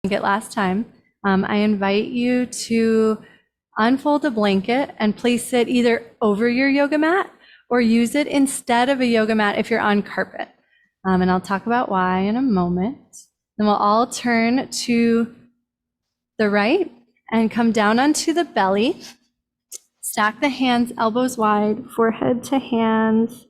blanket last time, I invite you to unfold a blanket and place it either over your yoga mat or use it instead of a yoga mat if you're on carpet. And I'll talk about why in a moment. Then we'll all turn to the right and come down onto the belly. Stack the hands elbows wide, forehead to hands.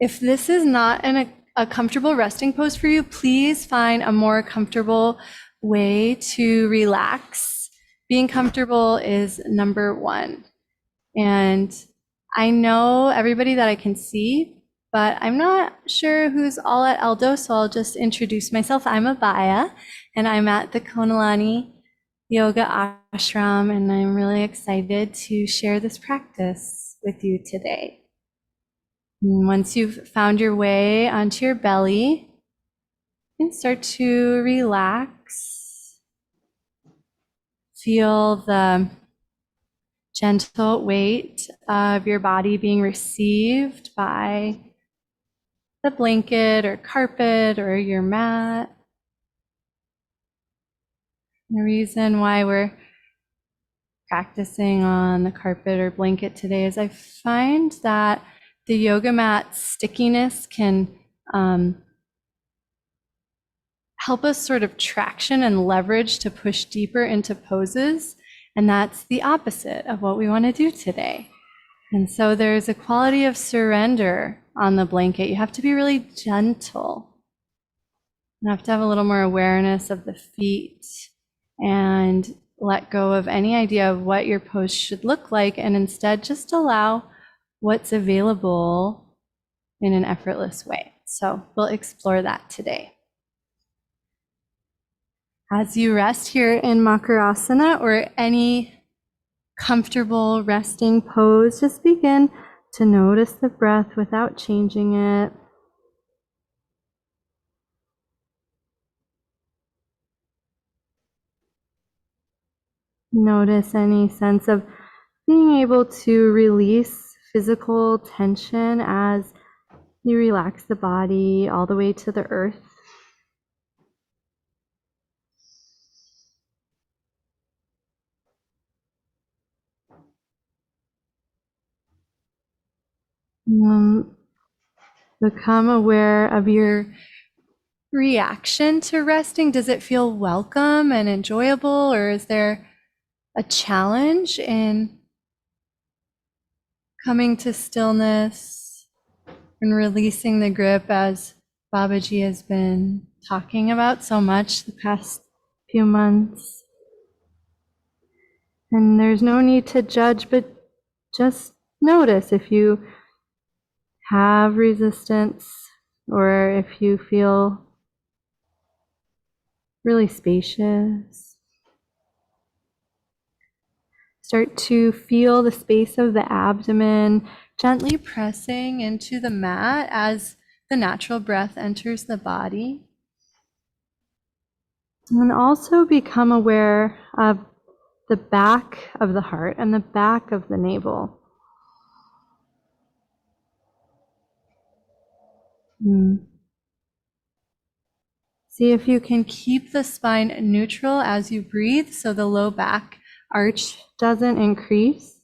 If this is not a comfortable resting pose for you, please find a more comfortable way to relax. Being comfortable is number one. And I know everybody that I can see, but I'm not sure who's all at Eldo, so I'll just introduce myself. I'm Abaya, and I'm at the Konalani Yoga Ashram, and I'm really excited to share this practice with you today. And once you've found your way onto your belly, you can start to relax. Feel the gentle weight of your body being received by the blanket or carpet or your mat. The reason why we're practicing on the carpet or blanket today is I find that the yoga mat stickiness can help us sort of traction and leverage to push deeper into poses. And that's the opposite of what we want to do today. And so there's a quality of surrender on the blanket. You have to be really gentle. You have to have a little more awareness of the feet and let go of any idea of what your pose should look like, and instead just allow what's available in an effortless way. So we'll explore that today. As you rest here in Makarasana or any comfortable resting pose, just begin to notice the breath without changing it. Notice any sense of being able to release physical tension as you relax the body all the way to the earth. Become aware of your reaction to resting. Does it feel welcome and enjoyable, or is there a challenge in coming to stillness and releasing the grip, as Babaji has been talking about so much the past few months? And there's no need to judge, but just notice if you have resistance or if you feel really spacious. Start to feel the space of the abdomen gently pressing into the mat as the natural breath enters the body. And also become aware of the back of the heart and the back of the navel. See if you can keep the spine neutral as you breathe so the low back arch doesn't increase.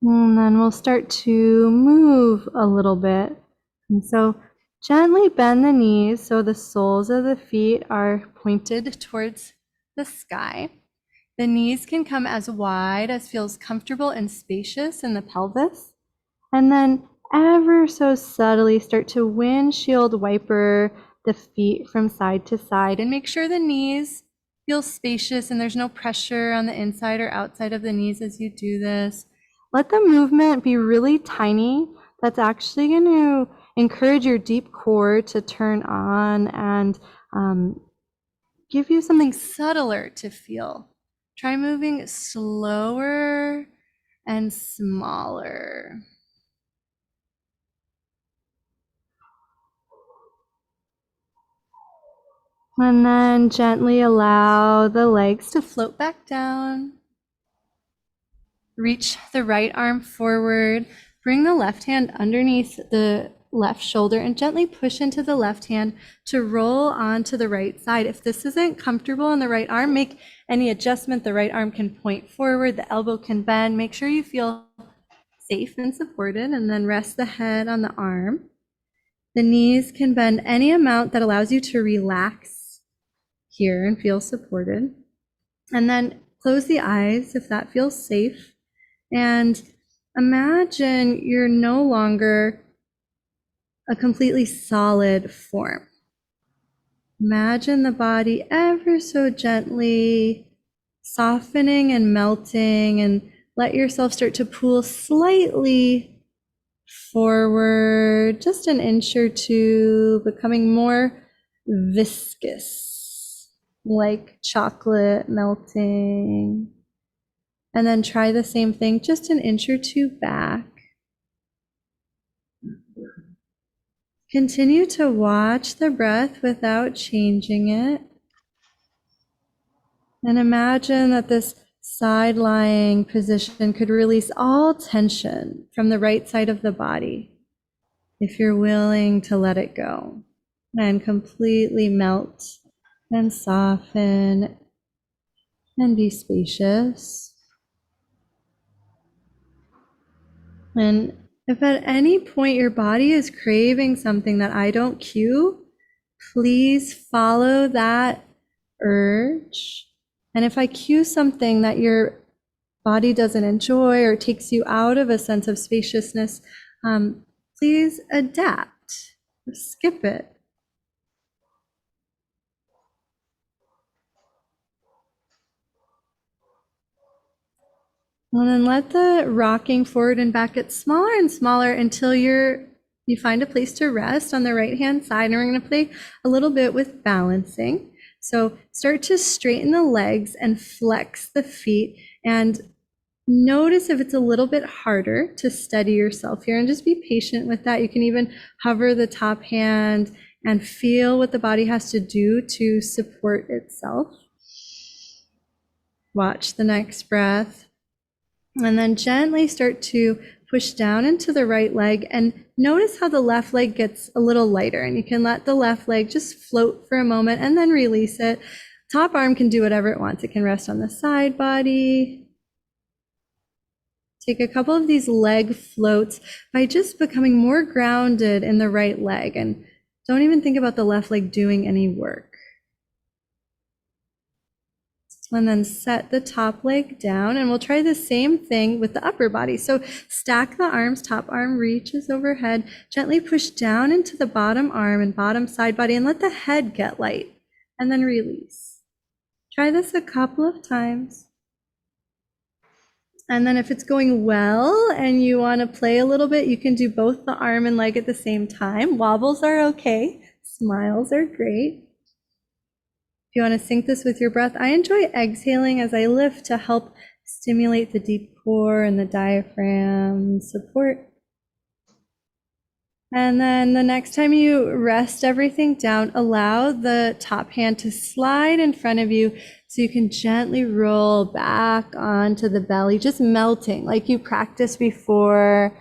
And then we'll start to move a little bit. And so gently bend the knees so the soles of the feet are pointed towards the sky. The knees can come as wide as feels comfortable and spacious in the pelvis. And then ever so subtly start to windshield wiper the feet from side to side and make sure the knees feel spacious and there's no pressure on the inside or outside of the knees as you do this. Let the movement be really tiny. That's actually going to encourage your deep core to turn on and give you something subtler to feel. Try moving slower and smaller. And then gently allow the legs to float back down. Reach the right arm forward, Bring the left hand underneath the left shoulder and gently push into the left hand to roll onto the right side. If this isn't comfortable on the right arm, make any adjustment. The right arm can point forward, the elbow can bend. Make sure you feel safe and supported, and then rest the head on the arm. The knees can bend any amount that allows you to relax here and feel supported. And then close the eyes if that feels safe. And imagine you're no longer a completely solid form. Imagine the body ever so gently softening and melting, and let yourself start to pull slightly forward, just an inch or two, becoming more viscous, like chocolate melting. And then try the same thing, just an inch or two back. Continue to watch the breath without changing it. And imagine that this side-lying position could release all tension from the right side of the body, if you're willing to let it go, and completely melt and soften and be spacious. And if at any point your body is craving something that I don't cue, please follow that urge. And if I cue something that your body doesn't enjoy or takes you out of a sense of spaciousness, please adapt, skip it. And then let the rocking forward and back get smaller and smaller until you find a place to rest on the right-hand side. And we're going to play a little bit with balancing. So start to straighten the legs and flex the feet, and notice if it's a little bit harder to steady yourself here, and just be patient with that. You can even hover the top hand and feel what the body has to do to support itself. Watch the next breath. And then gently start to push down into the right leg, and notice how the left leg gets a little lighter, and you can let the left leg just float for a moment and then release it. Top arm can do whatever it wants. It can rest on the side body. Take a couple of these leg floats by just becoming more grounded in the right leg, and don't even think about the left leg doing any work. And then set the top leg down, and we'll try the same thing with the upper body. So stack the arms, top arm reaches overhead, gently push down into the bottom arm and bottom side body, and let the head get light, and then release. Try this a couple of times. And then if it's going well and you want to play a little bit, you can do both the arm and leg at the same time. Wobbles are okay. Smiles are great. If you want to sync this with your breath, I enjoy exhaling as I lift to help stimulate the deep core and the diaphragm support. And then the next time you rest everything down, allow the top hand to slide in front of you so you can gently roll back onto the belly, just melting like you practiced before.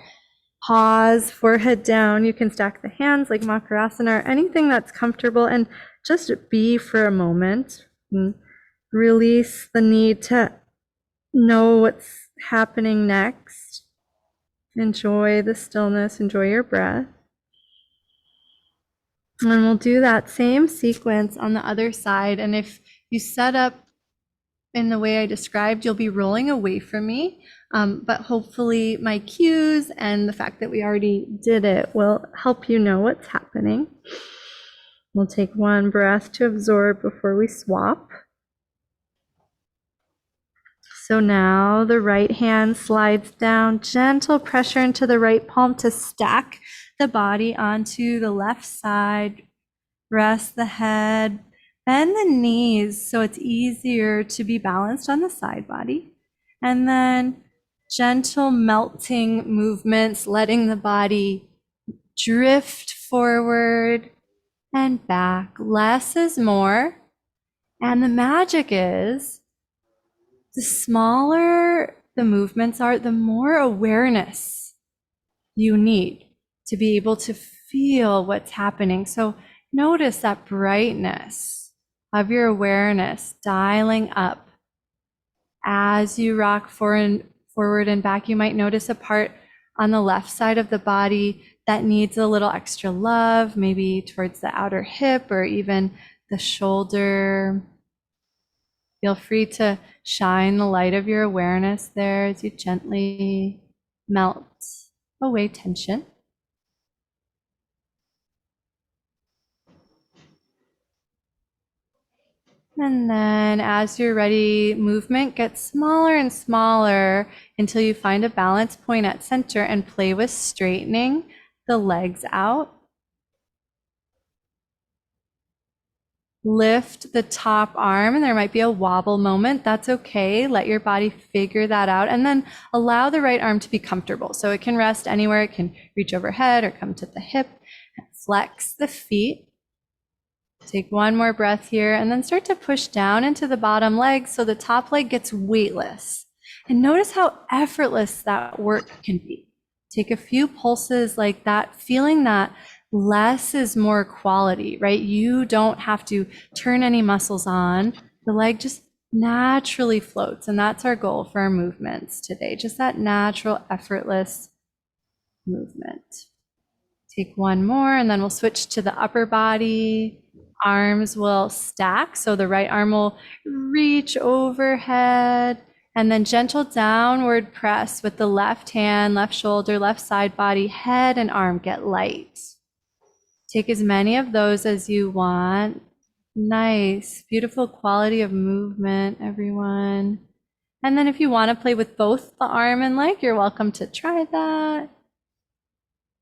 Pause, forehead down. You can stack the hands like Makarasana or anything that's comfortable, and just be for a moment. And release the need to know what's happening next. Enjoy the stillness, enjoy your breath. And we'll do that same sequence on the other side. And if you set up in the way I described, you'll be rolling away from me. But hopefully my cues and the fact that we already did it will help you know what's happening. We'll take one breath to absorb before we swap. So now the right hand slides down, gentle pressure into the right palm to stack the body onto the left side. Rest the head, bend the knees so it's easier to be balanced on the side body. And then gentle melting movements, letting the body drift forward and back. Less is more. And the magic is, the smaller the movements are, the more awareness you need to be able to feel what's happening. So notice that brightness of your awareness dialing up as you rock forward and back. You might notice a part on the left side of the body that needs a little extra love, maybe towards the outer hip or even the shoulder. Feel free to shine the light of your awareness there as you gently melt away tension. And then as you're ready, movement gets smaller and smaller until you find a balance point at center and play with straightening the legs out. Lift the top arm, and there might be a wobble moment. That's okay. Let your body figure that out. And then allow the right arm to be comfortable. So it can rest anywhere. It can reach overhead or come to the hip. Flex the feet. Take one more breath here, and then start to push down into the bottom leg so the top leg gets weightless. And notice how effortless that work can be. Take a few pulses like that, feeling that less is more quality, right? You don't have to turn any muscles on. The leg just naturally floats. And that's our goal for our movements today. Just that natural, effortless movement. Take one more, and then we'll switch to the upper body. Arms will stack. So the right arm will reach overhead, and then gentle downward press with the left hand, left shoulder, left side body, head and arm get light. Take as many of those as you want. Nice, beautiful quality of movement, everyone. And then if you want to play with both the arm and leg, you're welcome to try that.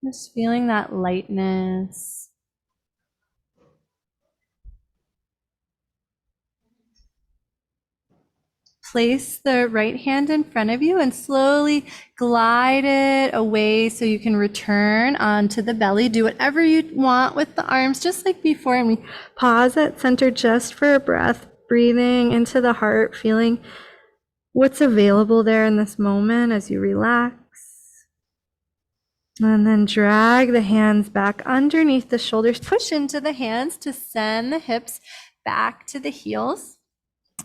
Just feeling that lightness. Place the right hand in front of you and slowly glide it away so you can return onto the belly. Do whatever you want with the arms, just like before. And we pause at center just for a breath, breathing into the heart, feeling what's available there in this moment as you relax. And then drag the hands back underneath the shoulders. Push into the hands to send the hips back to the heels.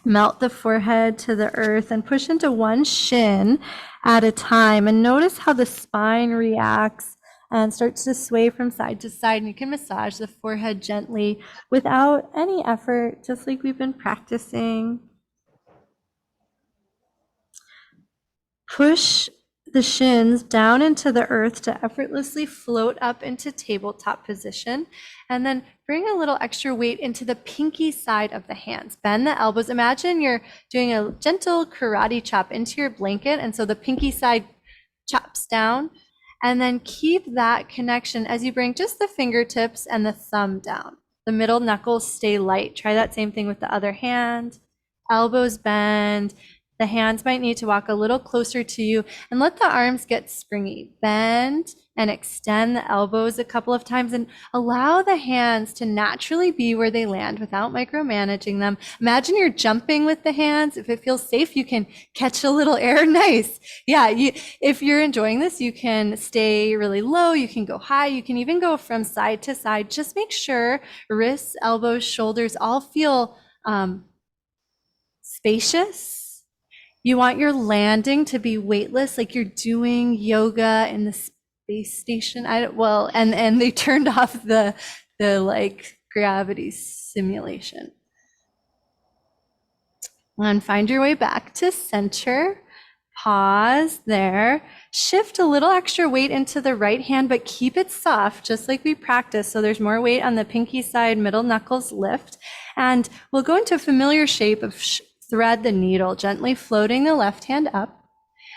Melt the forehead to the earth and push into one shin at a time. And notice how the spine reacts and starts to sway from side to side. And you can massage the forehead gently without any effort, just like we've been practicing. Push the shins down into the earth to effortlessly float up into tabletop position. And then bring a little extra weight into the pinky side of the hands. Bend the elbows. Imagine you're doing a gentle karate chop into your blanket. And so the pinky side chops down. And then keep that connection as you bring just the fingertips and the thumb down. The middle knuckles stay light. Try that same thing with the other hand. Elbows bend. The hands might need to walk a little closer to you, and let the arms get springy. Bend and extend the elbows a couple of times and allow the hands to naturally be where they land without micromanaging them. Imagine you're jumping with the hands. If it feels safe, you can catch a little air. Nice. Yeah, if you're enjoying this, you can stay really low. You can go high. You can even go from side to side. Just make sure wrists, elbows, shoulders all feel spacious. You want your landing to be weightless, like you're doing yoga in the space station. And they turned off the like gravity simulation. And find your way back to center. Pause there. Shift a little extra weight into the right hand, but keep it soft, just like we practiced. So there's more weight on the pinky side, middle knuckles lift. And we'll go into a familiar shape of thread the needle, gently floating the left hand up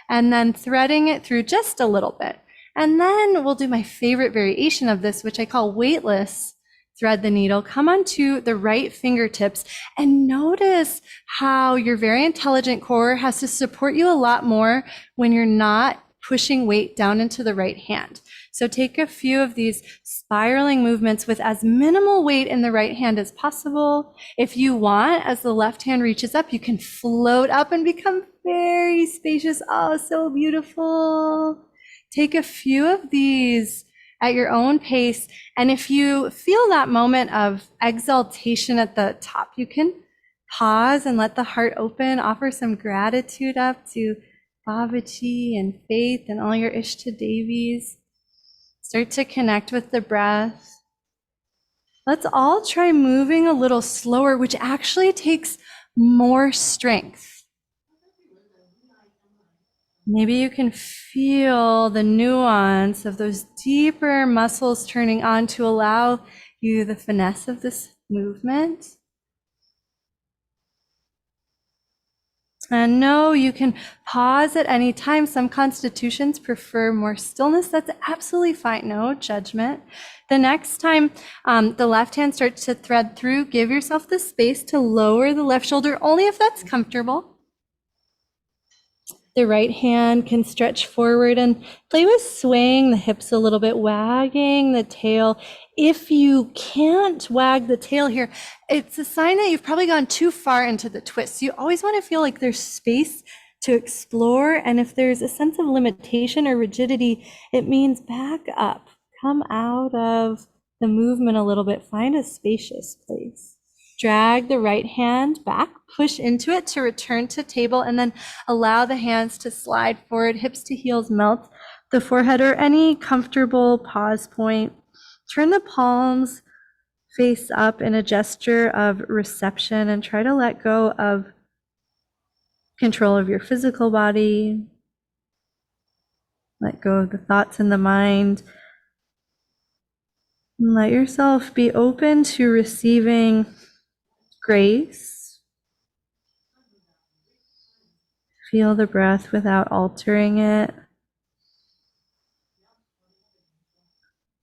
and then threading it through just a little bit. And then we'll do my favorite variation of this, which I call weightless thread the needle. Come onto the right fingertips and notice how your very intelligent core has to support you a lot more when you're not pushing weight down into the right hand. So take a few of these spiraling movements with as minimal weight in the right hand as possible. If you want, as the left hand reaches up, you can float up and become very spacious. Oh, so beautiful. Take a few of these at your own pace. And if you feel that moment of exaltation at the top, you can pause and let the heart open, offer some gratitude up to Babaji and Faith and all your Ishta Devis. Start to connect with the breath. Let's all try moving a little slower, which actually takes more strength. Maybe you can feel the nuance of those deeper muscles turning on to allow you the finesse of this movement. And no, you can pause at any time. Some constitutions prefer more stillness. That's absolutely fine. No judgment. The next time the left hand starts to thread through, give yourself the space to lower the left shoulder, only if that's comfortable. The right hand can stretch forward and play with swaying the hips a little bit, wagging the tail. If you can't wag the tail here, it's a sign that you've probably gone too far into the twist. You always want to feel like there's space to explore. And if there's a sense of limitation or rigidity, it means back up, come out of the movement a little bit, find a spacious place. Drag the right hand back, push into it to return to table, and then allow the hands to slide forward, hips to heels, melt the forehead or any comfortable pause point. Turn the palms face up in a gesture of reception and try to let go of control of your physical body. Let go of the thoughts in the mind. And let yourself be open to receiving grace. Feel the breath without altering it.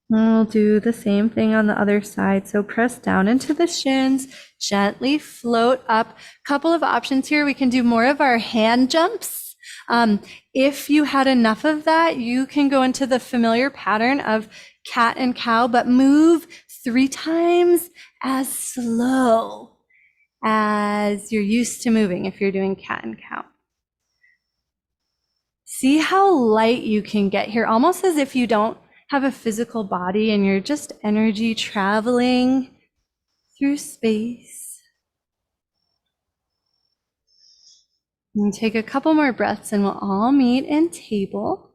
And we'll do the same thing on the other side. So press down into the shins, gently float up. Couple of options here. We can do more of our hand jumps. If you had enough of that, you can go into the familiar pattern of cat and cow, but move 3 times as slow as you're used to moving if you're doing cat and cow. See how light you can get here, almost as if you don't have a physical body and you're just energy traveling through space. And take a couple more breaths and we'll all meet in table.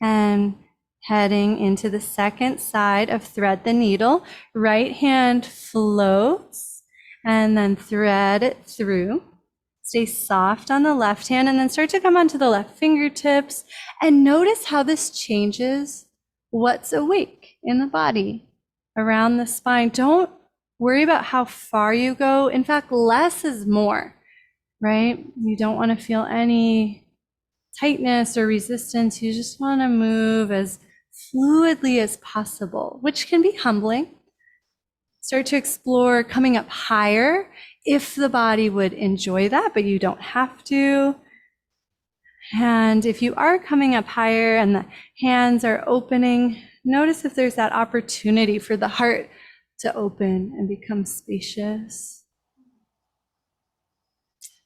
And heading into the second side of thread the needle, right hand floats and then thread it through. Stay soft on the left hand and then start to come onto the left fingertips and notice how this changes what's awake in the body around the spine. Don't worry about how far you go. In fact, less is more, right? You don't want to feel any tightness or resistance. You just want to move as fluidly as possible, which can be humbling. Start to explore coming up higher if the body would enjoy that, but you don't have to. And if you are coming up higher and the hands are opening, notice if there's that opportunity for the heart to open and become spacious.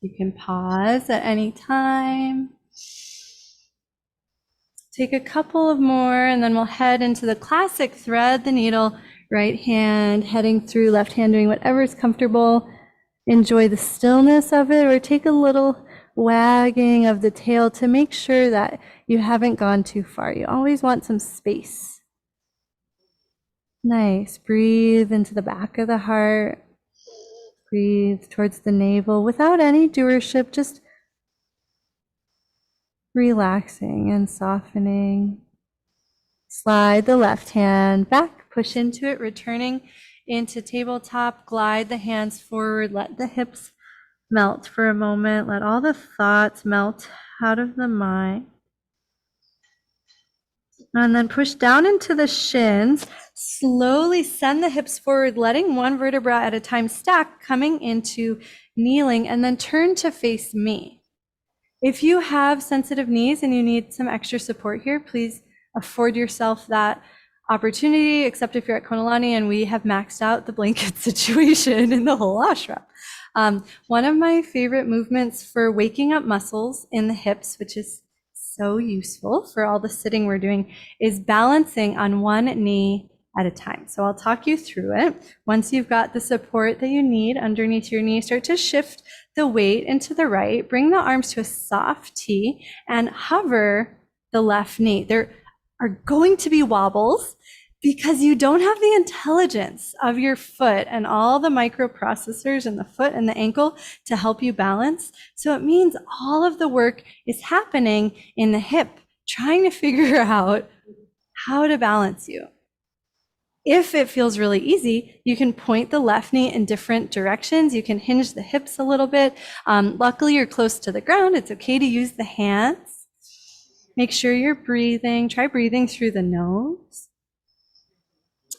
You can pause at any time. Take a couple of more and then we'll head into the classic thread the needle, right hand heading through, left hand doing whatever is comfortable. Enjoy the stillness of it or take a little wagging of the tail to make sure that you haven't gone too far. You always want some space. Nice. Breathe into the back of the heart. Breathe towards the navel without any doership, just relaxing and softening. Slide the left hand back, push into it, returning into tabletop. Glide the hands forward, let the hips melt for a moment. Let all the thoughts melt out of the mind. And then push down into the shins. Slowly send the hips forward, letting one vertebra at a time stack, coming into kneeling, and then turn to face me. If you have sensitive knees and you need some extra support here, please afford yourself that. opportunity, except if you're at Konalani and we have maxed out the blanket situation in the whole ashram. One of my favorite movements for waking up muscles in the hips, which is so useful for all the sitting we're doing, is balancing on one knee at a time. So I'll talk you through it. Once you've got the support that you need underneath your knee, start to shift the weight into the right, bring the arms to a soft T and hover the left knee. There are going to be wobbles because you don't have the intelligence of your foot and all the microprocessors in the foot and the ankle to help you balance. So it means all of the work is happening in the hip, trying to figure out how to balance you. If it feels really easy, you can point the left knee in different directions. You can hinge the hips a little bit. Luckily, you're close to the ground. It's okay to use the hands. Make sure you're breathing. Try breathing through the nose.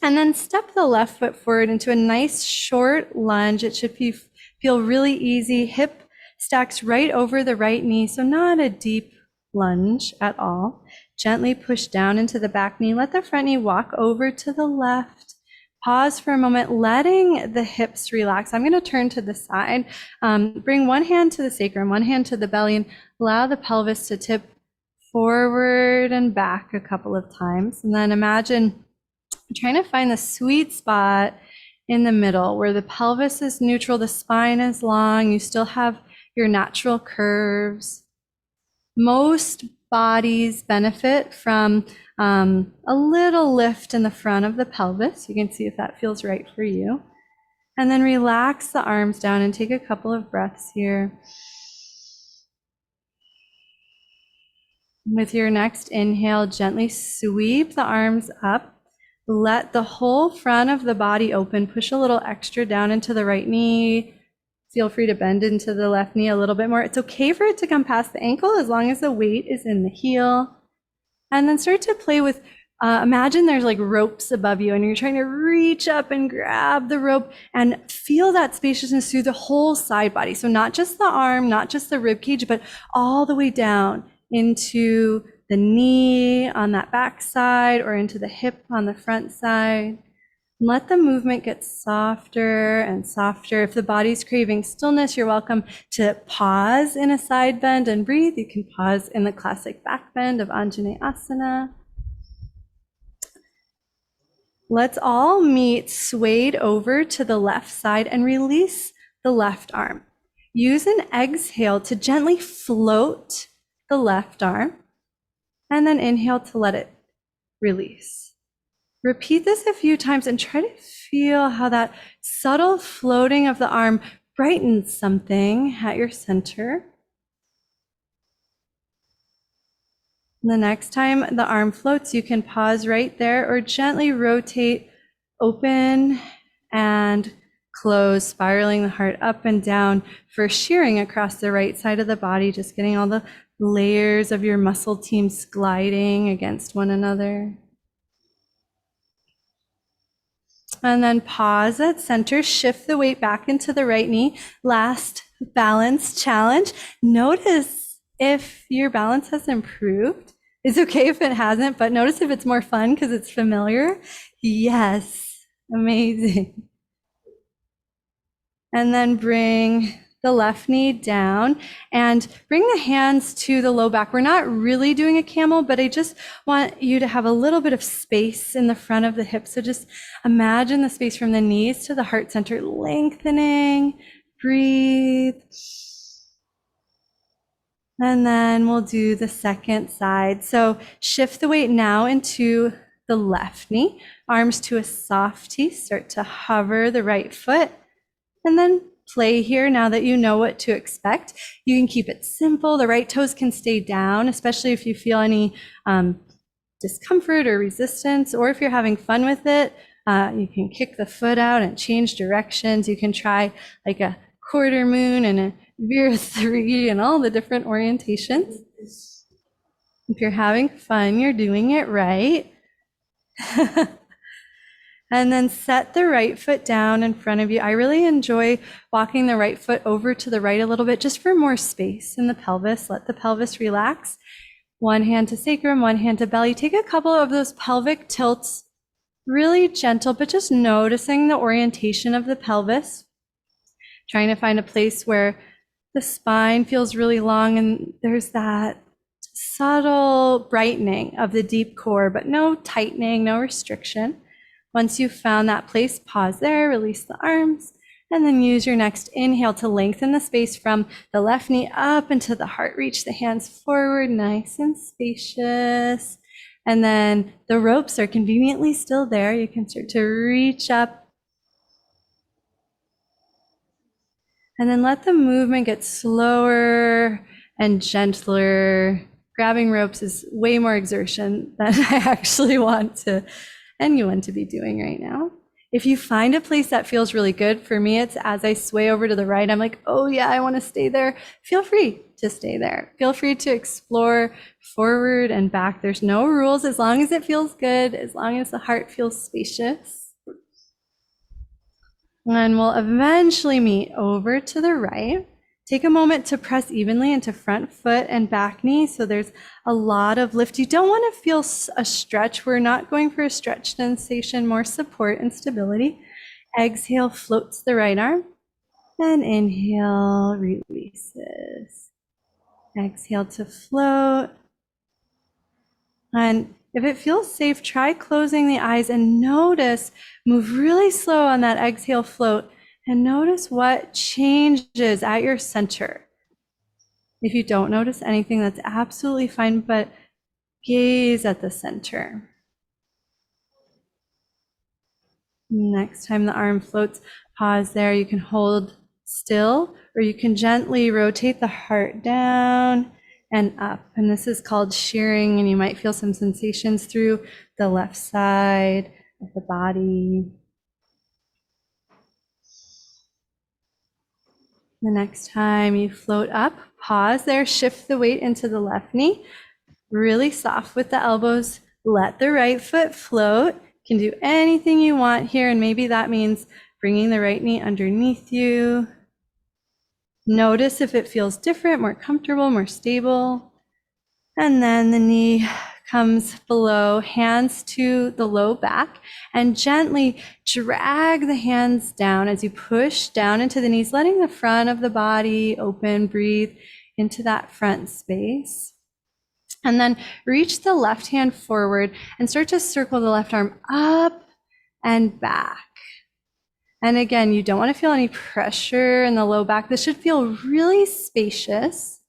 And then step the left foot forward into a nice short lunge. It should feel really easy. Hip stacks right over the right knee, so not a deep lunge at all. Gently push down into the back knee. Let the front knee walk over to the left. Pause for a moment, letting the hips relax. I'm going to turn to the side. Bring one hand to the sacrum, one hand to the belly, and allow the pelvis to tip forward and back a couple of times. And then imagine trying to find the sweet spot in the middle where the pelvis is neutral, the spine is long, you still have your natural curves. Most bodies benefit from a little lift in the front of the pelvis. You can see if that feels right for you. And then relax the arms down and take a couple of breaths here. With your next inhale, gently sweep the arms up. Let the whole front of the body open. Push a little extra down into the right knee. Feel free to bend into the left knee a little bit more. It's okay for it to come past the ankle as long as the weight is in the heel. And then start to play with, imagine there's like ropes above you and you're trying to reach up and grab the rope and feel that spaciousness through the whole side body. So not just the arm, not just the rib cage, but all the way down into the knee on that back side or into the hip on the front side. Let the movement get softer and softer. If the body's craving stillness, you're welcome to pause in a side bend and breathe. You can pause in the classic back bend of Anjaneyasana. Let's all meet swayed over to the left side and release the left arm. Use an exhale to gently float the left arm and then inhale to let it release. Repeat this a few times and try to feel how that subtle floating of the arm brightens something at your center. The next time the arm floats, you can pause right there or gently rotate, open and close, spiraling the heart up and down for shearing across the right side of the body, just getting all the layers of your muscle teams gliding against one another. And then pause at center, shift the weight back into the right knee. Last balance challenge. Notice if your balance has improved. It's okay if it hasn't, but notice if it's more fun because it's familiar. Yes, amazing. And then bring the left knee down and bring the hands to the low back. We're not really doing a camel, but I just want you to have a little bit of space in the front of the hips. So just imagine the space from the knees to the heart center lengthening. Breathe. And then we'll do the second side. So shift the weight now into the left knee. Arms to a soft T. Start to hover the right foot. And then play here now that you know what to expect. You can keep it simple. The right toes can stay down, especially if you feel any discomfort or resistance, or if you're having fun with it, you can kick the foot out and change directions. You can try like a quarter moon and a Vira 3 and all the different orientations. If you're having fun, you're doing it right. And then set the right foot down in front of you. I really enjoy walking the right foot over to the right a little bit just for more space in the pelvis. Let the pelvis relax. One hand to sacrum, one hand to belly. Take a couple of those pelvic tilts Really gentle, but just noticing the orientation of the pelvis, trying to find a place where the spine feels really long and there's that subtle brightening of the deep core, but no tightening, no restriction. Once you've found that place, pause there, release the arms, and then use your next inhale to lengthen the space from the left knee up into the heart. Reach the hands forward, nice and spacious. And then the ropes are conveniently still there. You can start to reach up. And then let the movement get slower and gentler. Grabbing ropes is way more exertion than I actually want anyone to be doing right now. If you find a place that feels really good, for me, it's as I sway over to the right, I'm like, oh yeah, I want to stay there. Feel free to stay there. Feel free to explore forward and back. There's no rules as long as it feels good, as long as the heart feels spacious. And we'll eventually meet over to the right. Take a moment to press evenly into front foot and back knee. So there's a lot of lift. You don't want to feel a stretch. We're not going for a stretch sensation, more support and stability. Exhale, floats the right arm. And inhale, releases. Exhale to float. And if it feels safe, try closing the eyes and notice, move really slow on that exhale float and notice what changes at your center. If you don't notice anything, that's absolutely fine, but gaze at the center. Next time the arm floats, pause there. You can hold still, or you can gently rotate the heart down and up. And this is called shearing, and you might feel some sensations through the left side of the body. The next time you float up, pause there, shift the weight into the left knee, really soft with the elbows, let the right foot float. You can do anything you want here, and maybe that means bringing the right knee underneath you. Notice if it feels different, more comfortable, more stable. And then the knee comes below, hands to the low back, and gently drag the hands down as you push down into the knees, letting the front of the body open, breathe into that front space. And then reach the left hand forward and start to circle the left arm up and back. And again, you don't want to feel any pressure in the low back. This should feel really spacious.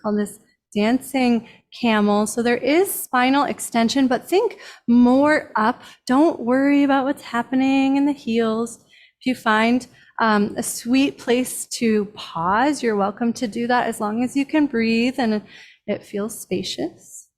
Call this dancing camel. So there is spinal extension, but think more up. Don't worry about what's happening in the heels. If you find a sweet place to pause, you're welcome to do that as long as you can breathe and it feels spacious.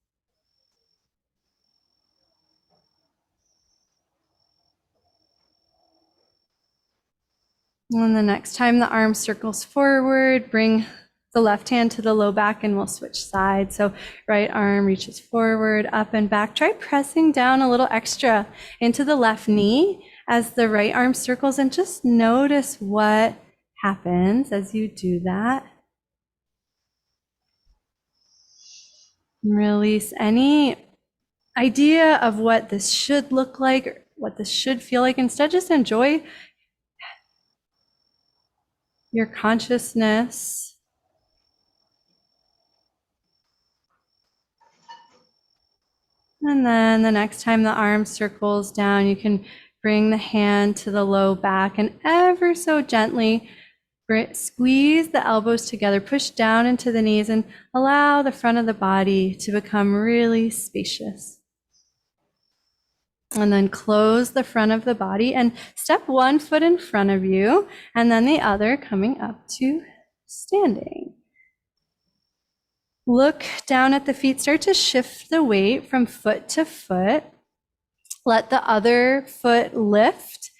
And the next time the arm circles forward, bring the left hand to the low back and we'll switch sides. So right arm reaches forward, up and back. Try pressing down a little extra into the left knee as the right arm circles and just notice what happens as you do that. Release any idea of what this should look like, or what this should feel like. Instead, just enjoy your consciousness. And then the next time the arm circles down, you can bring the hand to the low back and ever so gently squeeze the elbows together, push down into the knees and allow the front of the body to become really spacious. And then close the front of the body and step one foot in front of you and then the other coming up to standing. Look down at the feet, start to shift the weight from foot to foot. Let the other foot lift.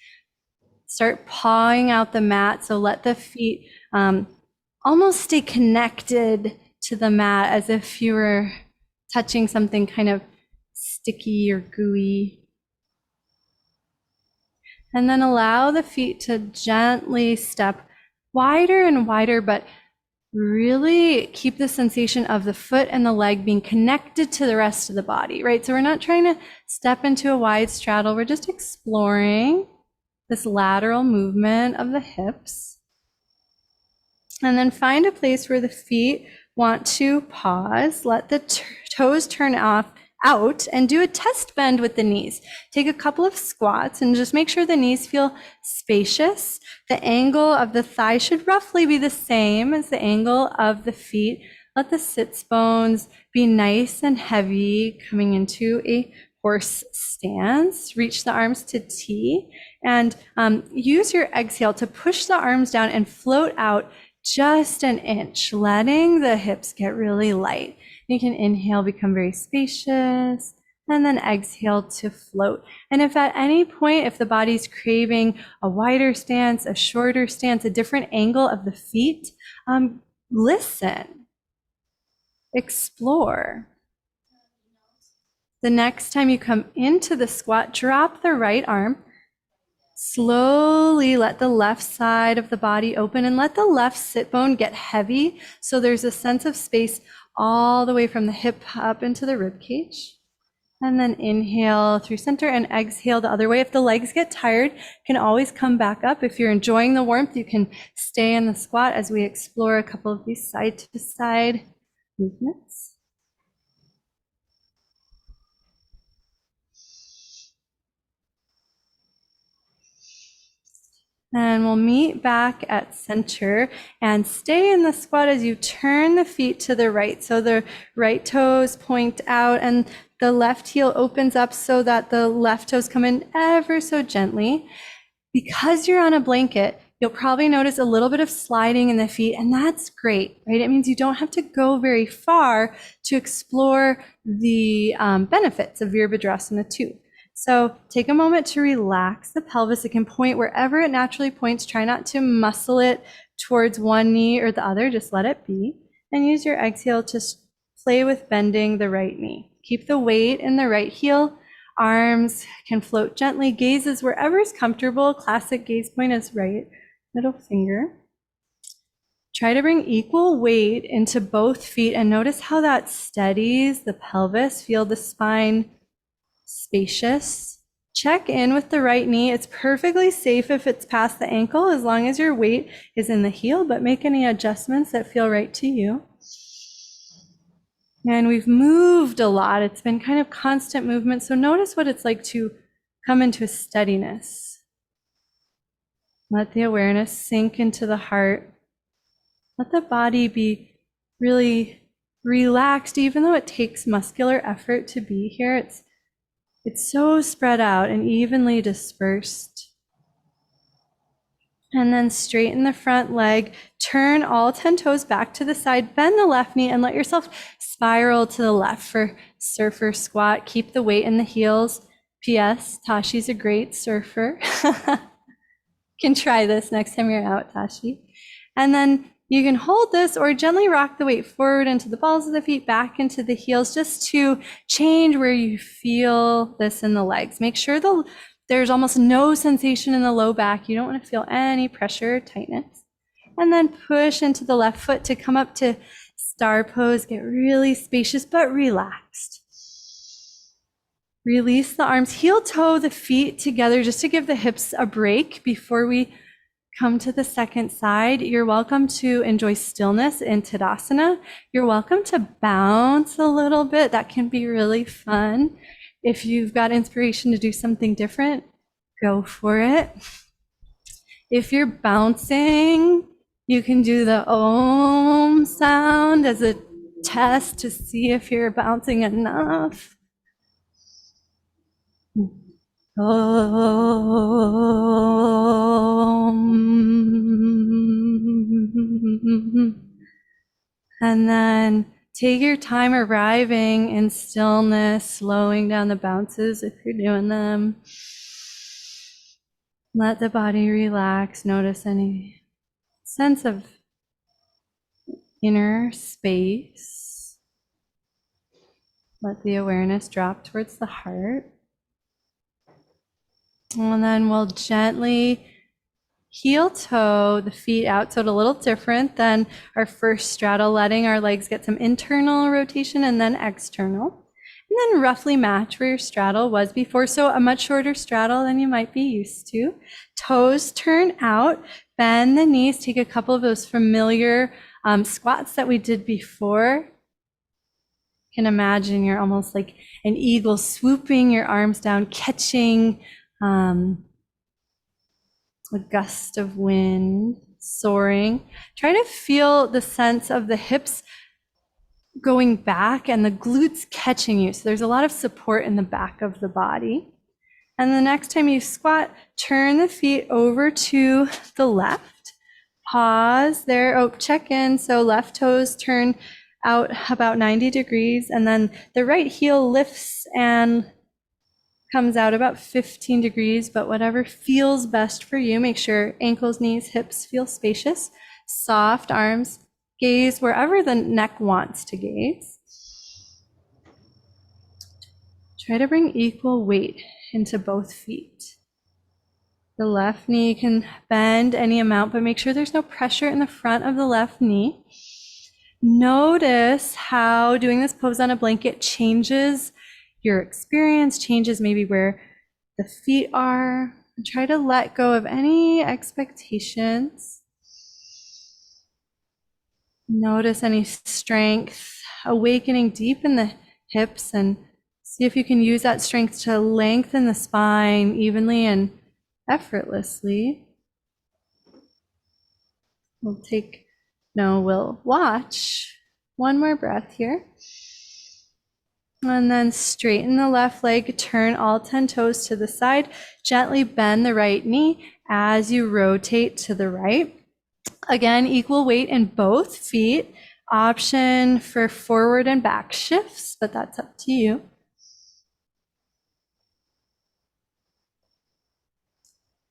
Start pawing out the mat, so let the feet almost stay connected to the mat as if you were touching something kind of sticky or gooey. And then allow the feet to gently step wider and wider, but really keep the sensation of the foot and the leg being connected to the rest of the body, right? So we're not trying to step into a wide straddle. We're just exploring this lateral movement of the hips. And then find a place where the feet want to pause. Let the toes turn out and do a test bend with the knees. Take a couple of squats and just make sure the knees feel spacious. The angle of the thigh should roughly be the same as the angle of the feet. Let the sits bones be nice and heavy, coming into a horse stance. Reach the arms to T and use your exhale to push the arms down and float out just an inch, letting the hips get really light. You can inhale, become very spacious, and then exhale to float. And if at any point, if the body's craving a wider stance, a shorter stance, a different angle of the feet, listen, explore. The next time you come into the squat, drop the right arm. Slowly let the left side of the body open and let the left sit bone get heavy. So there's a sense of space all the way from the hip up into the rib cage. And then inhale through center and exhale the other way. If the legs get tired, you can always come back up. If you're enjoying the warmth, you can stay in the squat as we explore a couple of these side to side movements. And we'll meet back at center and stay in the squat as you turn the feet to the right. So the right toes point out and the left heel opens up so that the left toes come in ever so gently. Because you're on a blanket, you'll probably notice a little bit of sliding in the feet, and that's great, right? It means you don't have to go very far to explore the benefits of Virabhadrasana 2. So take a moment to relax the pelvis. It can point wherever it naturally points. Try not to muscle it towards one knee or the other. Just let it be. And use your exhale to play with bending the right knee. Keep the weight in the right heel. Arms can float gently. Gaze is wherever is comfortable. Classic gaze point is right middle finger. Try to bring equal weight into both feet and notice how that steadies the pelvis. Feel the spine spacious. Check in with the right knee. It's perfectly safe if it's past the ankle as long as your weight is in the heel, but make any adjustments that feel right to you. And we've moved a lot. It's been kind of constant movement. So notice what it's like to come into a steadiness. Let the awareness sink into the heart. Let the body be really relaxed, even though it takes muscular effort to be here. It's so spread out and evenly dispersed. And then straighten the front leg, turn all 10 toes back to the side, bend the left knee and let yourself spiral to the left for surfer squat. Keep the weight in the heels. P.S. Tashi's a great surfer. Can try this next time you're out, Tashi. And then you can hold this or gently rock the weight forward into the balls of the feet, back into the heels, just to change where you feel this in the legs. Make sure there's almost no sensation in the low back. You don't want to feel any pressure or tightness. And then push into the left foot to come up to star pose. Get really spacious but relaxed. Release the arms, heel toe the feet together just to give the hips a break before we come to the second side. You're welcome to enjoy stillness in Tadasana. You're welcome to bounce a little bit. That can be really fun. If you've got inspiration to do something different, go for it. If you're bouncing, you can do the Om sound as a test to see if you're bouncing enough. And then take your time arriving in stillness, slowing down the bounces if you're doing them. Let the body relax. Notice any sense of inner space. Let the awareness drop towards the heart. And then we'll gently heel toe the feet out. So it's a little different than our first straddle, letting our legs get some internal rotation and then external. And then roughly match where your straddle was before. So a much shorter straddle than you might be used to. Toes turn out, bend the knees, take a couple of those familiar squats that we did before. You can imagine you're almost like an eagle, swooping your arms down, catching a gust of wind, soaring. Try to feel the sense of the hips going back and the glutes catching you. So there's a lot of support in the back of the body. And the next time you squat, turn the feet over to the left. Pause there. Oh, check in. So left toes turn out about 90 degrees. And then the right heel lifts and comes out about 15 degrees, but whatever feels best for you. Make sure ankles, knees, hips feel spacious. Soft arms. Gaze wherever the neck wants to gaze. Try to bring equal weight into both feet. The left knee can bend any amount, but make sure there's no pressure in the front of the left knee. Notice how doing this pose on a blanket changes your experience, changes maybe where the feet are. And try to let go of any expectations. Notice any strength awakening deep in the hips, and see if you can use that strength to lengthen the spine evenly and effortlessly. We'll watch one more breath here. And then straighten the left leg, turn all 10 toes to the side, gently bend the right knee as you rotate to the right. Again, equal weight in both feet. Option for forward and back shifts, but that's up to you.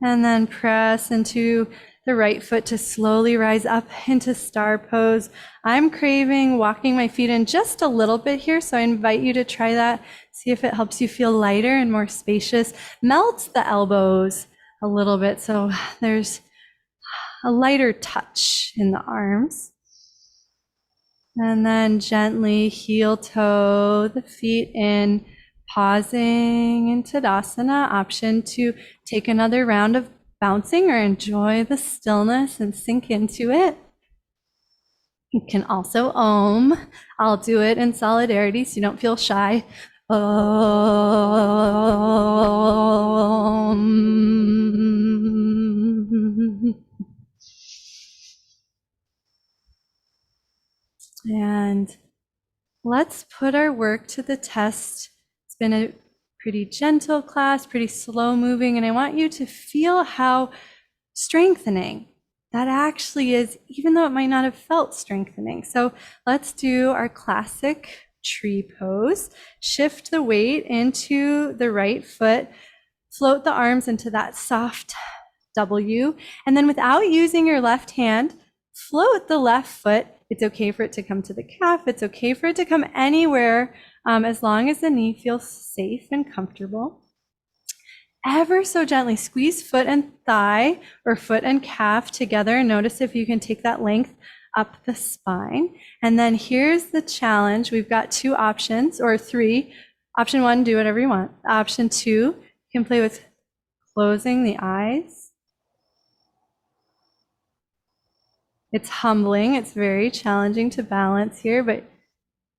And then press into the right foot to slowly rise up into star pose. I'm craving walking my feet in just a little bit here, so I invite you to try that. See if it helps you feel lighter and more spacious. Melt the elbows a little bit so there's a lighter touch in the arms. And then gently heel toe the feet in, pausing in Tadasana. Option to take another round of bouncing or enjoy the stillness and sink into it. You can also Om. I'll do it in solidarity so you don't feel shy. Om. And let's put our work to the test. It's been a pretty gentle class, pretty slow moving, and I want you to feel how strengthening that actually is, even though it might not have felt strengthening. So let's do our classic tree pose. Shift the weight into the right foot, float the arms into that soft W, and then without using your left hand, float the left foot. It's okay for it to come to the calf. It's okay for it to come anywhere, as long as the knee feels safe and comfortable. Ever so gently squeeze foot and thigh or foot and calf together, and notice if you can take that length up the spine. And then here's the challenge. We've got two options, or three. Option one, do whatever you want. Option two, you can play with closing the eyes. It's humbling. It's very challenging to balance here, but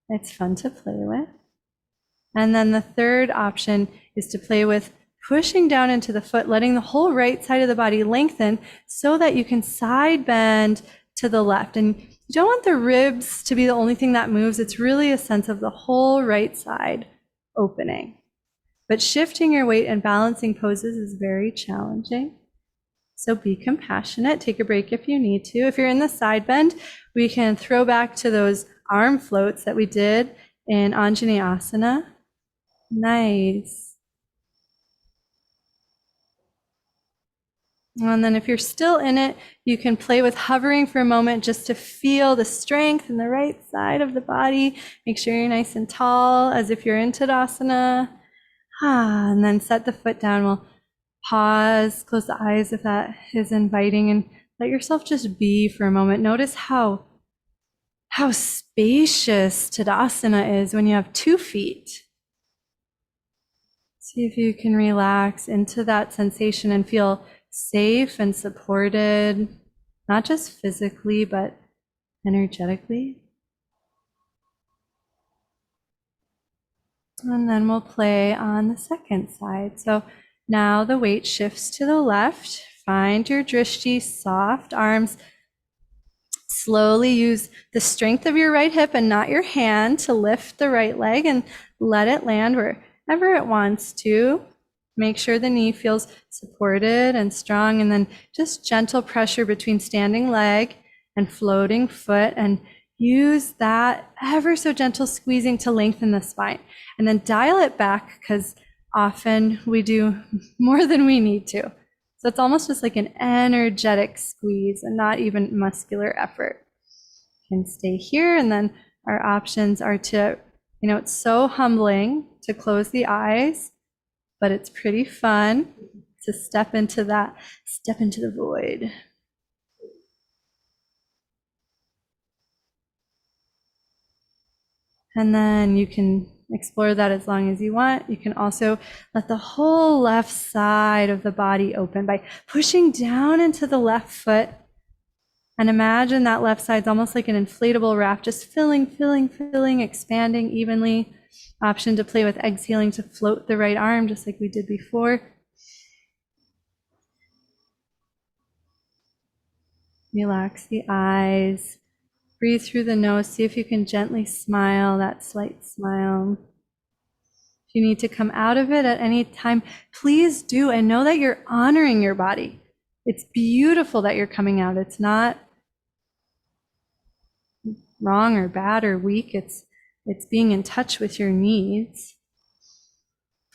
it's fun to play with. And then the third option is to play with pushing down into the foot, letting the whole right side of the body lengthen so that you can side bend to the left. And you don't want the ribs to be the only thing that moves. It's really a sense of the whole right side opening. But shifting your weight and balancing poses is very challenging. So be compassionate. Take a break if you need to. If you're in the side bend, we can throw back to those arm floats that we did in Anjaneyasana. Nice. And then if you're still in it, you can play with hovering for a moment just to feel the strength in the right side of the body. Make sure you're nice and tall as if you're in Tadasana. And then set the foot down. We'll Pause, close the eyes if that is inviting, and let yourself just be for a moment. Notice how spacious Tadasana is when you have 2 feet. See if you can relax into that sensation and feel safe and supported, not just physically, but energetically. And then we'll play on the second side. So now the weight shifts to the left. Find your drishti, soft arms. Slowly use the strength of your right hip and not your hand to lift the right leg and let it land wherever it wants to. Make sure the knee feels supported and strong, and then just gentle pressure between standing leg and floating foot, and use that ever so gentle squeezing to lengthen the spine. And then dial it back, because often we do more than we need to. So it's almost just like an energetic squeeze and not even muscular effort. You can stay here, and then our options are to, it's so humbling to close the eyes, but it's pretty fun to step into the void. And then you can explore that as long as you want. You can also let the whole left side of the body open by pushing down into the left foot. And imagine that left side's almost like an inflatable raft, just filling, expanding evenly. Option to play with exhaling to float the right arm, just like we did before. Relax the eyes. Breathe through the nose. See if you can gently smile, that slight smile. If you need to come out of it at any time, please do, and know that you're honoring your body. It's beautiful that you're coming out. It's not wrong or bad or weak. It's being in touch with your needs.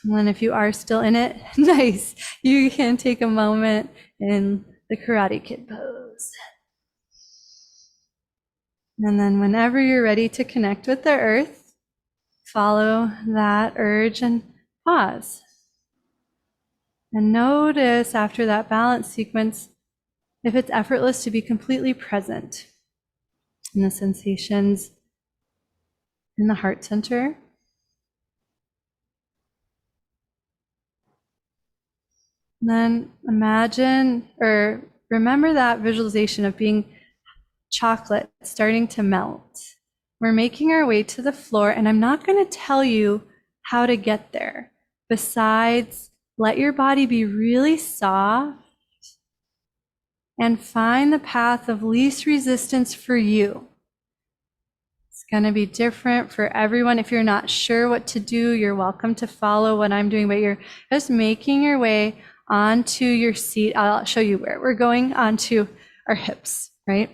And then if you are still in it, nice. You can take a moment in the Karate Kid pose. And then whenever you're ready to connect with the earth, follow that urge and pause. And notice after that balance sequence, if it's effortless to be completely present in the sensations in the heart center. And then imagine or remember that visualization of being chocolate starting to melt. We're making our way to the floor, and I'm not going to tell you how to get there. Besides, let your body be really soft and find the path of least resistance for you. It's going to be different for everyone. If you're not sure what to do, you're welcome to follow what I'm doing, but you're just making your way onto your seat. I'll show you where. We're going onto our hips, right?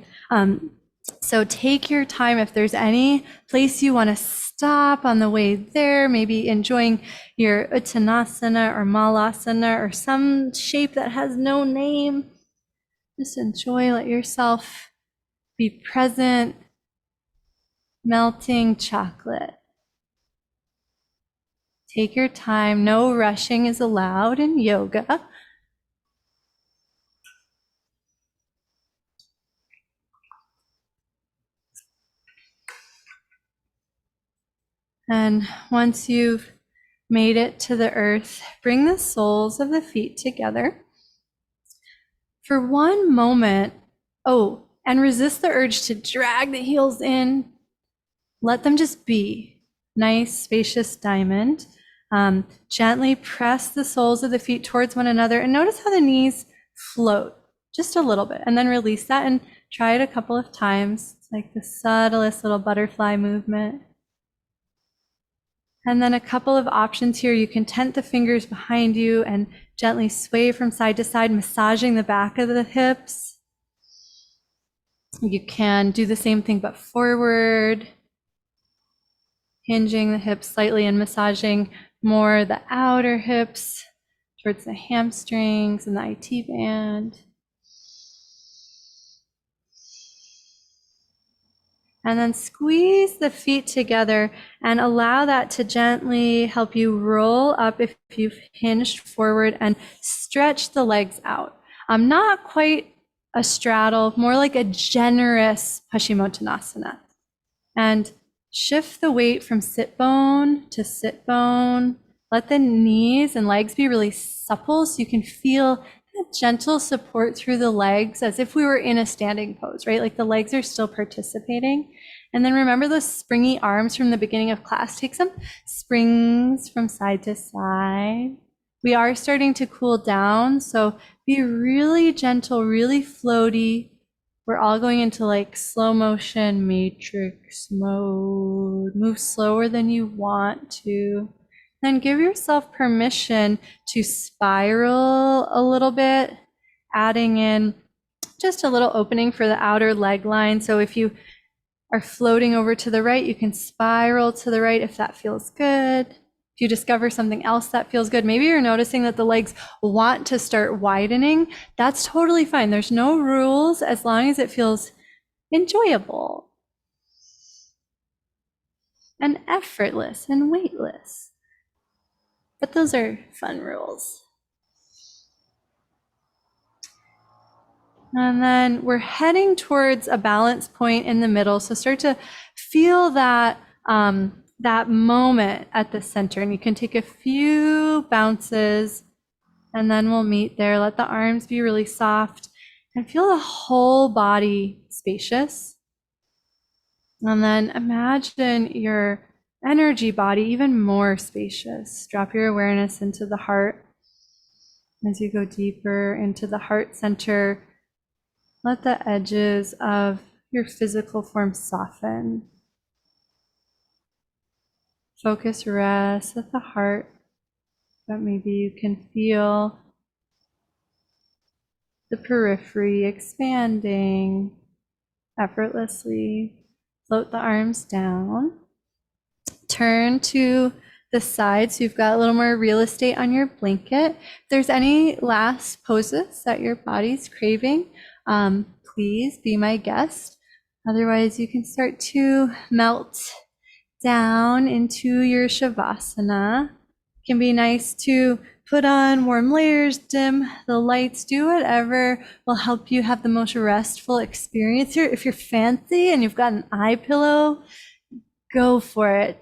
So take your time. If there's any place you want to stop on the way there, maybe enjoying your Uttanasana or Malasana or some shape that has no name, just enjoy, let yourself be present, melting chocolate. Take your time. No rushing is allowed in yoga. And once you've made it to the earth, bring the soles of the feet together for one moment. Oh, and resist the urge to drag the heels in. Let them just be. Nice, spacious diamond. Gently press the soles of the feet towards one another, and notice how the knees float just a little bit, and then release that and try it a couple of times. It's like the subtlest little butterfly movement. And then a couple of options here. You can tent the fingers behind you and gently sway from side to side, massaging the back of the hips. You can do the same thing but forward, hinging the hips slightly and massaging more the outer hips towards the hamstrings and the IT band. And then squeeze the feet together and allow that to gently help you roll up if you've hinged forward and stretch the legs out. Not quite a straddle, more like a generous Paschimottanasana. And shift the weight from sit bone to sit bone. Let the knees and legs be really supple so you can feel that gentle support through the legs as if we were in a standing pose, right? Like the legs are still participating. And then remember those springy arms from the beginning of class. Take some springs from side to side. We are starting to cool down, so be really gentle, really floaty. We're all going into like slow motion matrix mode. Move slower than you want to. Then give yourself permission to spiral a little bit, adding in just a little opening for the outer leg line. So if you are floating over to the right, you can spiral to the right if that feels good. If you discover something else that feels good, maybe you're noticing that the legs want to start widening. That's totally fine. There's no rules as long as it feels enjoyable and effortless and weightless. But those are fun rules. And then we're heading towards a balance point in the middle. So start to feel that, that moment at the center. And you can take a few bounces and then we'll meet there. Let the arms be really soft and feel the whole body spacious. And then imagine your energy body even more spacious. Drop your awareness into the heart. As you go deeper into the heart center, let the edges of your physical form soften. Focus rests at the heart, but maybe you can feel the periphery expanding effortlessly. Float the arms down. Turn to the side so you've got a little more real estate on your blanket. If there's any last poses that your body's craving, please be my guest. Otherwise, you can start to melt down into your Shavasana. It can be nice to put on warm layers, dim the lights, do whatever will help you have the most restful experience here. If you're fancy and you've got an eye pillow, go for it.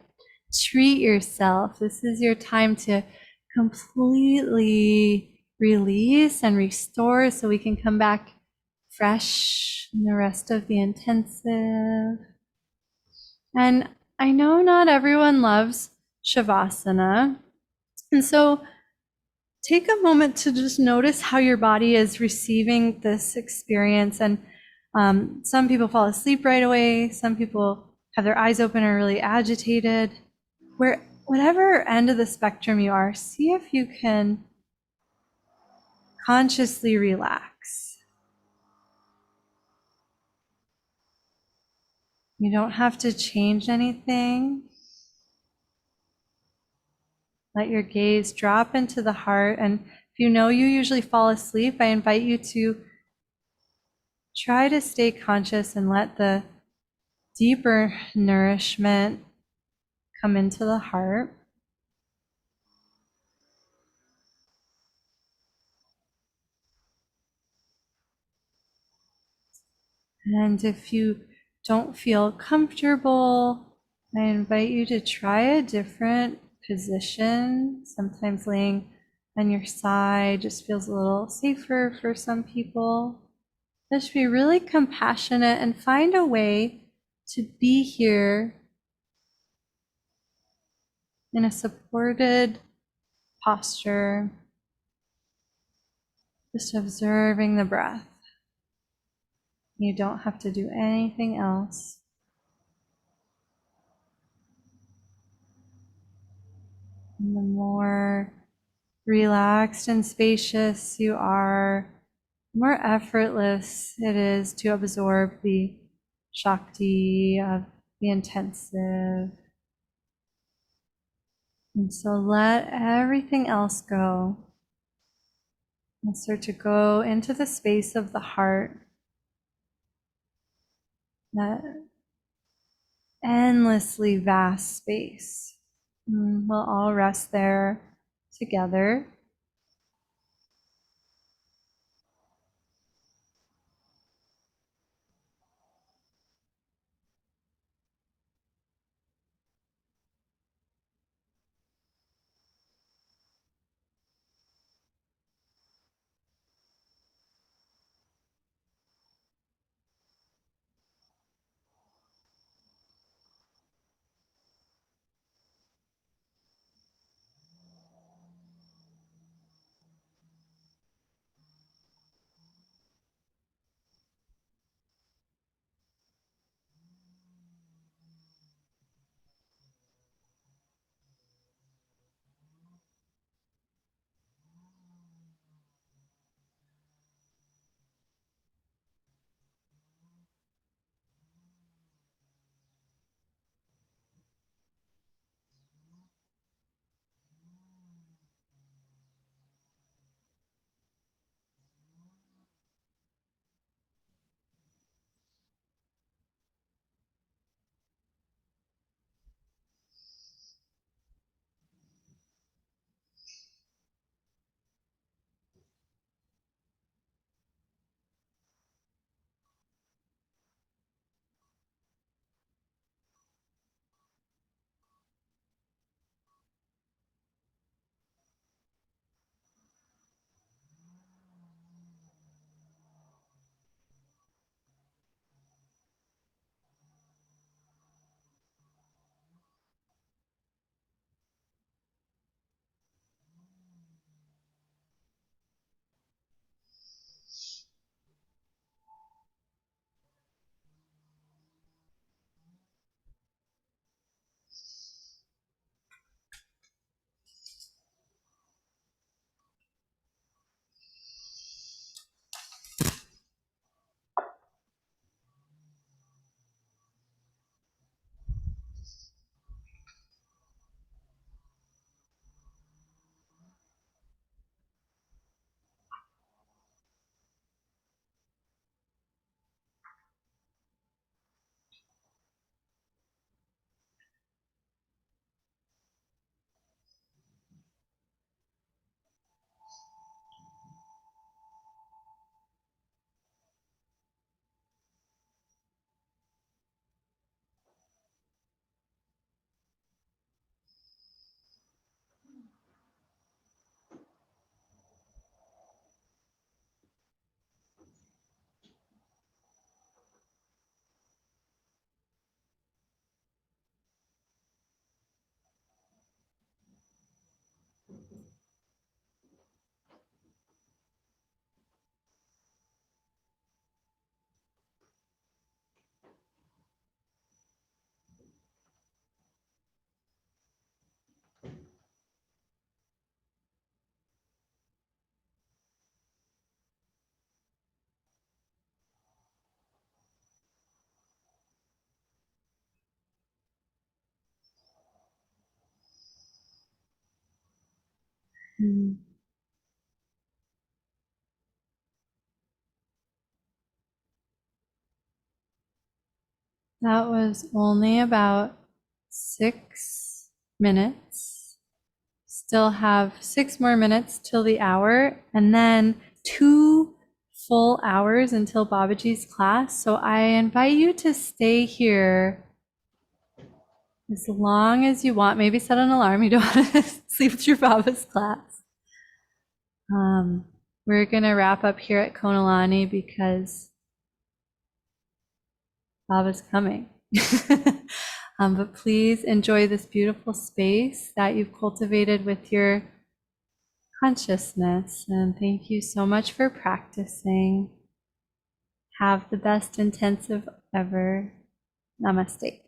Treat yourself. This is your time to completely release and restore so we can come back fresh in the rest of the intensive. And I know not everyone loves Shavasana. And so take a moment to just notice how your body is receiving this experience. And some people fall asleep right away. Some people have their eyes open or are really agitated. Whatever end of the spectrum you are, see if you can consciously relax. You don't have to change anything. Let your gaze drop into the heart. And if you know you usually fall asleep, I invite you to try to stay conscious and let the deeper nourishment come into the heart. And if you don't feel comfortable, I invite you to try a different position. Sometimes laying on your side just feels a little safer for some people. Just be really compassionate and find a way to be here in a supported posture, just observing the breath. You don't have to do anything else. And the more relaxed and spacious you are, the more effortless it is to absorb the Shakti of the intensive. And so let everything else go and start to go into the space of the heart. That endlessly vast space. We'll all rest there together. Mm. That was only about 6 minutes. Still have 6 more minutes till the hour, and then 2 full hours until Babaji's class. So I invite you to stay here as long as you want. Maybe set an alarm. You don't want to sleep through Baba's class. We're going to wrap up here at Konalani because Baba's coming. But please enjoy this beautiful space that you've cultivated with your consciousness. And thank you so much for practicing. Have the best intensive ever. Namaste.